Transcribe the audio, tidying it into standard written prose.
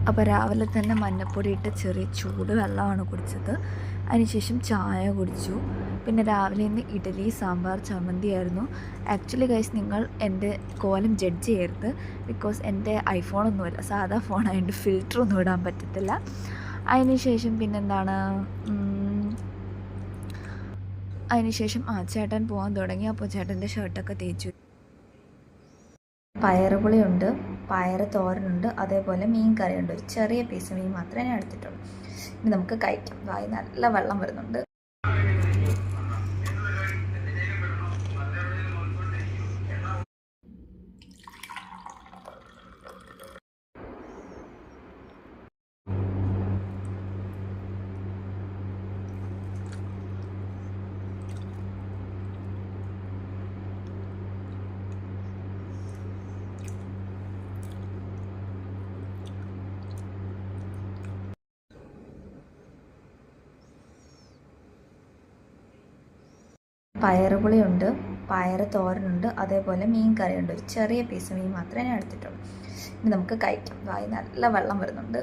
അപ്പോൾ രാവിലെ തന്നെ മഞ്ഞപ്പൊടി ഇട്ട് ചെറിയ ചൂട് വെള്ളമാണ് കുടിച്ചത്. അതിനുശേഷം ചായ കുടിച്ചു. പിന്നെ രാവിലെ ഇന്ന് ഇഡലി, സാമ്പാർ, ചമ്മന്തി ആയിരുന്നു. ആക്ച്വലി ഗൈസ്, നിങ്ങൾ എൻ്റെ കോലം ജഡ്ജ് ചെയ്യരുത്. ബിക്കോസ് എൻ്റെ ഐഫോണൊന്നുമല്ല, സാധാ ഫോണായതുകൊണ്ട് ഫിൽറ്ററൊന്നും ഇടാൻ പറ്റത്തില്ല. അതിനുശേഷം പിന്നെന്താണ്, അതിനുശേഷം ചേട്ടൻ പോകാൻ തുടങ്ങി. അപ്പോൾ ചേട്ടൻ്റെ ഷർട്ടൊക്കെ തേച്ചു. പയറുപുളിയുണ്ട്, പയറ് തോരനുണ്ട്, അതേപോലെ മീൻ കറിയുണ്ട്. ഒരു ചെറിയ പീസ് മീൻ മാത്രമേ ഞാൻ എടുത്തിട്ടുള്ളൂ. ഇനി നമുക്ക് കഴിക്കാം. വായി നല്ല വെള്ളം വരുന്നുണ്ട്. പയറുപുളിയുണ്ട്, പയറ് തോരനുണ്ട്, അതേപോലെ മീൻ കറിയുണ്ട്. ഒരു ചെറിയ പീസ് മീൻ മാത്രമേ ഞാൻ എടുത്തിട്ടുള്ളൂ. ഇനി നമുക്ക് കഴിക്കാം. വായി നല്ല വെള്ളം വരുന്നുണ്ട്.